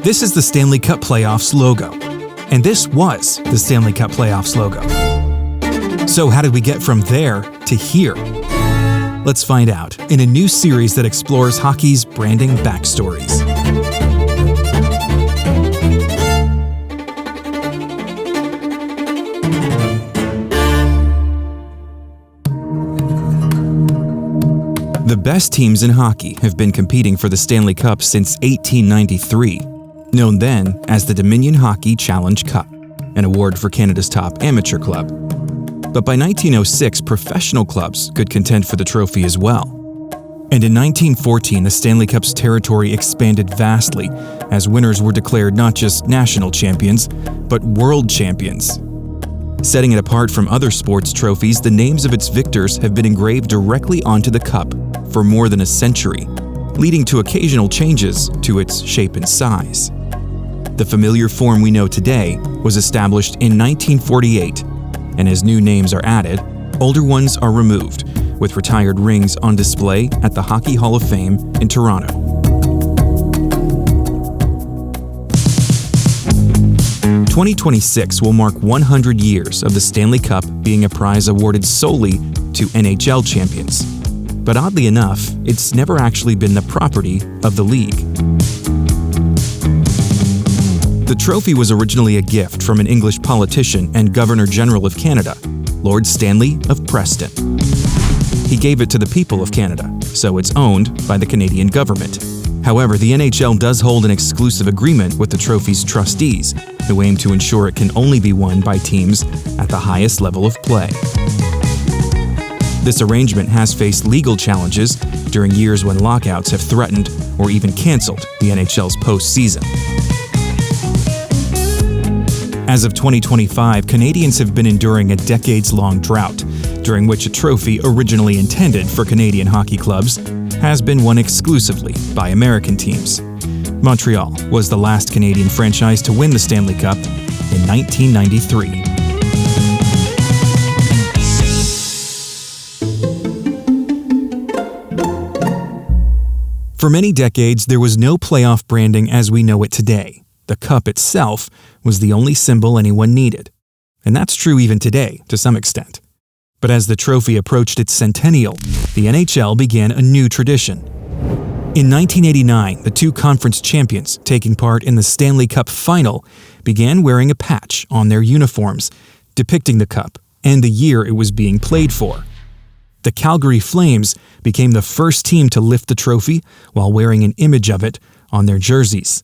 This is the Stanley Cup Playoffs logo. And this was the Stanley Cup Playoffs logo. So how did we get from there to here? Let's find out in a new series that explores hockey's branding backstories. The best teams in hockey have been competing for the Stanley Cup since 1893, known then as the Dominion Hockey Challenge Cup, an award for Canada's top amateur club. But by 1906, professional clubs could contend for the trophy as well. And in 1914, the Stanley Cup's territory expanded vastly as winners were declared not just national champions, but world champions. Setting it apart from other sports trophies, the names of its victors have been engraved directly onto the cup for more than a century, leading to occasional changes to its shape and size. The familiar form we know today was established in 1948, and as new names are added, older ones are removed, with retired rings on display at the Hockey Hall of Fame in Toronto. – 2026 will mark 100 years of the Stanley Cup being a prize awarded solely to NHL champions. But oddly enough, it's never actually been the property of the league. The trophy was originally a gift from an English politician and Governor-General of Canada, Lord Stanley of Preston. He gave it to the people of Canada, so it's owned by the Canadian government. However, the NHL does hold an exclusive agreement with the trophy's trustees, who aim to ensure it can only be won by teams at the highest level of play. This arrangement has faced legal challenges during years when lockouts have threatened or even canceled the NHL's postseason. As of 2025, Canadians have been enduring a decades-long drought, during which a trophy originally intended for Canadian hockey clubs has been won exclusively by American teams. Montreal was the last Canadian franchise to win the Stanley Cup in 1993. For many decades, there was no playoff branding as we know it today. The cup itself was the only symbol anyone needed. And that's true even today, to some extent. But as the trophy approached its centennial, the NHL began a new tradition. In 1989, the two conference champions taking part in the Stanley Cup final began wearing a patch on their uniforms, depicting the cup and the year it was being played for. The Calgary Flames became the first team to lift the trophy while wearing an image of it on their jerseys.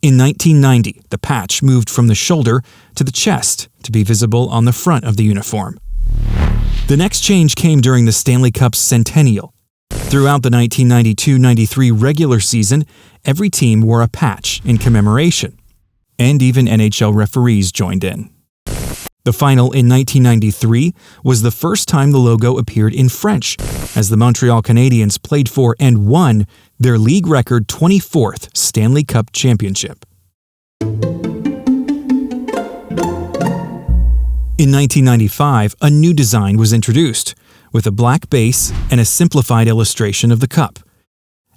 In 1990, the patch moved from the shoulder to the chest to be visible on the front of the uniform. The next change came during the Stanley Cup's centennial. Throughout the 1992-93 regular season, every team wore a patch in commemoration, and even NHL referees joined in. The final in 1993 was the first time the logo appeared in French, as the Montreal Canadiens played for and won their league record 24th Stanley Cup championship. In 1995, a new design was introduced, with a black base and a simplified illustration of the cup.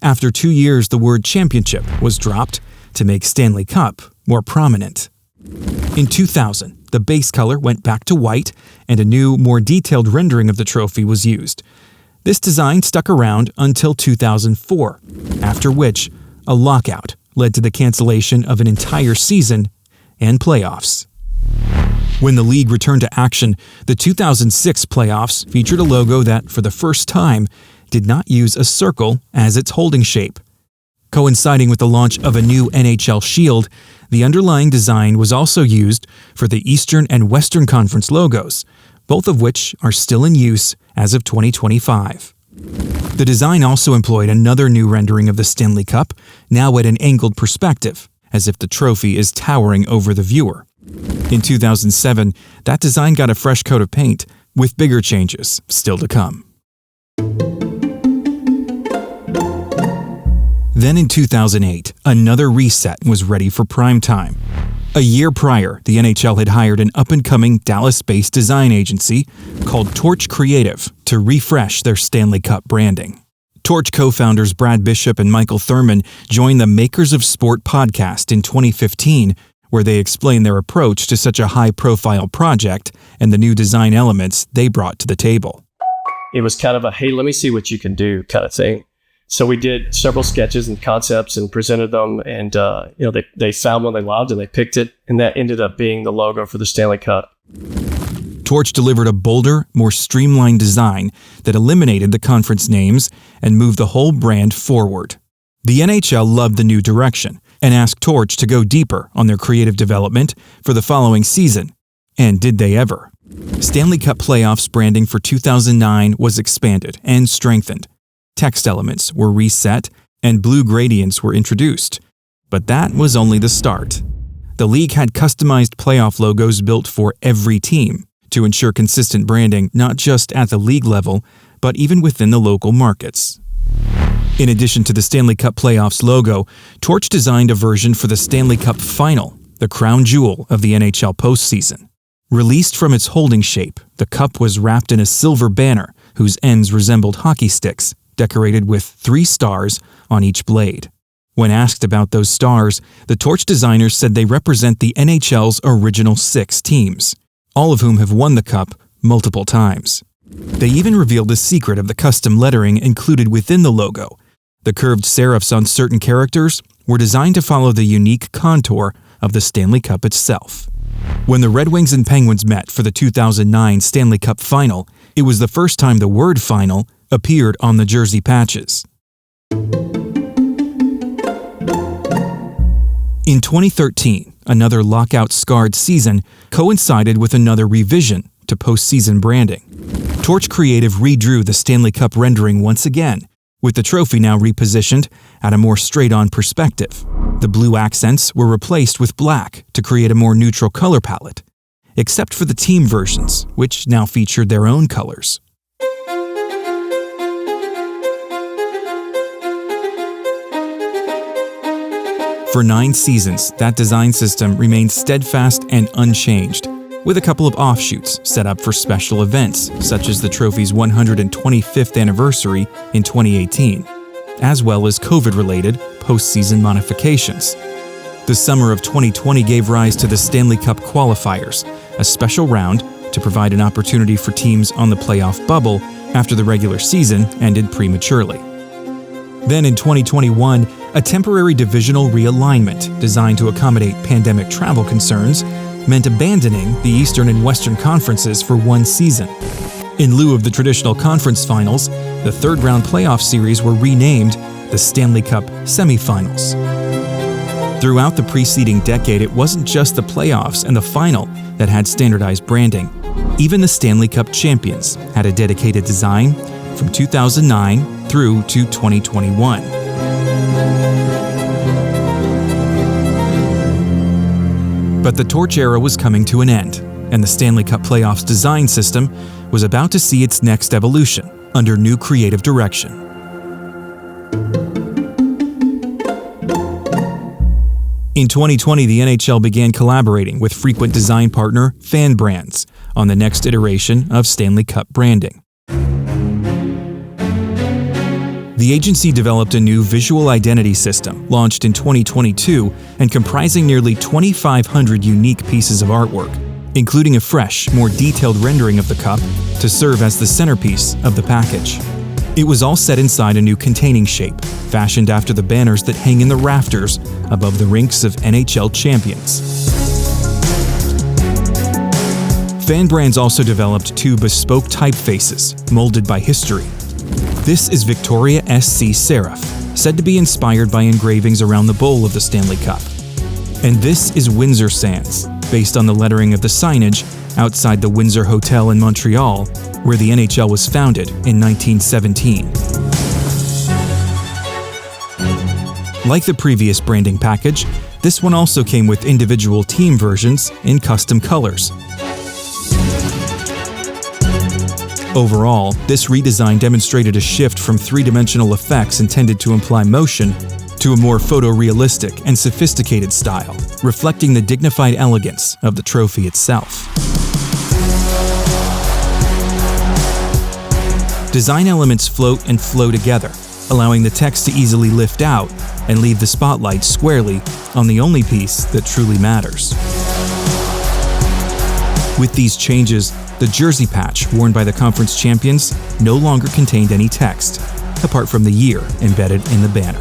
After 2 years, the word championship was dropped to make Stanley Cup more prominent. In 2000, the base color went back to white, and a new, more detailed rendering of the trophy was used. This design stuck around until 2004, after which a lockout led to the cancellation of an entire season and playoffs. When the league returned to action, the 2006 playoffs featured a logo that, for the first time, did not use a circle as its holding shape. Coinciding with the launch of a new NHL Shield, the underlying design was also used for the Eastern and Western Conference logos, both of which are still in use as of 2025. The design also employed another new rendering of the Stanley Cup, now at an angled perspective, as if the trophy is towering over the viewer. In 2007, that design got a fresh coat of paint, with bigger changes still to come. Then in 2008, another reset was ready for prime time. A year prior, the NHL had hired an up-and-coming Dallas-based design agency called Torch Creative to refresh their Stanley Cup branding. Torch co-founders Brad Bishop and Michael Thurman joined the Makers of Sport podcast in 2015, where they explained their approach to such a high-profile project and the new design elements they brought to the table. It was kind of a, hey, let me see what you can do kind of thing. So we did several sketches and concepts and presented them, and they found one they loved and they picked it, and that ended up being the logo for the Stanley Cup. Torch delivered a bolder, more streamlined design that eliminated the conference names and moved the whole brand forward. The NHL loved the new direction and asked Torch to go deeper on their creative development for the following season. And did they ever? Stanley Cup playoffs branding for 2009 was expanded and strengthened. Text elements were reset and blue gradients were introduced. But that was only the start. The league had customized playoff logos built for every team to ensure consistent branding not just at the league level, but even within the local markets. In addition to the Stanley Cup playoffs logo, Torch designed a version for the Stanley Cup Final, the crown jewel of the NHL postseason. Released from its holding shape, the cup was wrapped in a silver banner whose ends resembled hockey sticks, decorated with 3 stars on each blade. When asked about those stars, the Torch designers said they represent the NHL's original 6 teams, all of whom have won the cup multiple times. They even revealed the secret of the custom lettering included within the logo. The curved serifs on certain characters were designed to follow the unique contour of the Stanley Cup itself. When the Red Wings and Penguins met for the 2009 Stanley Cup Final, it was the first time the word "final" appeared on the jersey patches. In 2013, another lockout-scarred season coincided with another revision to postseason branding. Torch Creative redrew the Stanley Cup rendering once again, with the trophy now repositioned at a more straight-on perspective. The blue accents were replaced with black to create a more neutral color palette, except for the team versions, which now featured their own colors. For 9 seasons, that design system remained steadfast and unchanged, with a couple of offshoots set up for special events, such as the trophy's 125th anniversary in 2018, as well as COVID-related postseason modifications. The summer of 2020 gave rise to the Stanley Cup qualifiers, a special round to provide an opportunity for teams on the playoff bubble after the regular season ended prematurely. Then in 2021, a temporary divisional realignment designed to accommodate pandemic travel concerns meant abandoning the Eastern and Western conferences for one season. In lieu of the traditional conference finals, the third-round playoff series were renamed the Stanley Cup Semifinals. Throughout the preceding decade, it wasn't just the playoffs and the final that had standardized branding. Even the Stanley Cup champions had a dedicated design from 2009 through to 2021. But the Torch era was coming to an end, and the Stanley Cup playoffs design system was about to see its next evolution under new creative direction. In 2020, the NHL began collaborating with frequent design partner Fan Brands on the next iteration of Stanley Cup branding. The agency developed a new visual identity system, launched in 2022 and comprising nearly 2,500 unique pieces of artwork, including a fresh, more detailed rendering of the cup to serve as the centerpiece of the package. It was all set inside a new containing shape, fashioned after the banners that hang in the rafters above the rinks of NHL champions. Fan Brands also developed 2 bespoke typefaces, molded by history. This is Victoria SC Serif, said to be inspired by engravings around the bowl of the Stanley Cup. And this is Windsor Sands, based on the lettering of the signage outside the Windsor Hotel in Montreal, where the NHL was founded in 1917. Like the previous branding package, this one also came with individual team versions in custom colors. Overall, this redesign demonstrated a shift from 3-dimensional effects intended to imply motion to a more photorealistic and sophisticated style, reflecting the dignified elegance of the trophy itself. Design elements float and flow together, allowing the text to easily lift out and leave the spotlight squarely on the only piece that truly matters. With these changes, the jersey patch worn by the conference champions no longer contained any text, apart from the year embedded in the banner.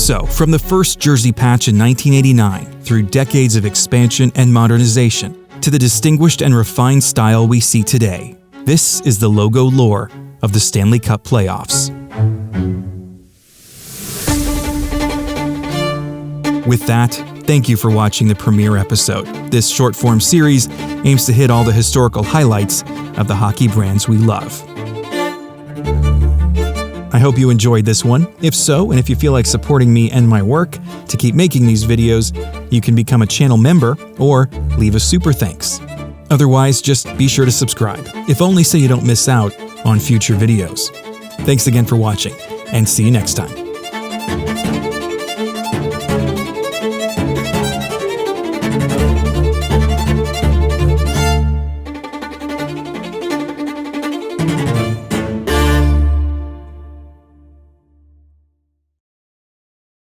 So, from the first jersey patch in 1989 through decades of expansion and modernization, to the distinguished and refined style we see today, this is the logo lore of the Stanley Cup playoffs. With that, thank you for watching the premiere episode. This short-form series aims to hit all the historical highlights of the hockey brands we love. I hope you enjoyed this one. If so, and if you feel like supporting me and my work to keep making these videos, you can become a channel member or leave a super thanks. Otherwise, just be sure to subscribe, if only so you don't miss out on future videos. Thanks again for watching, and see you next time.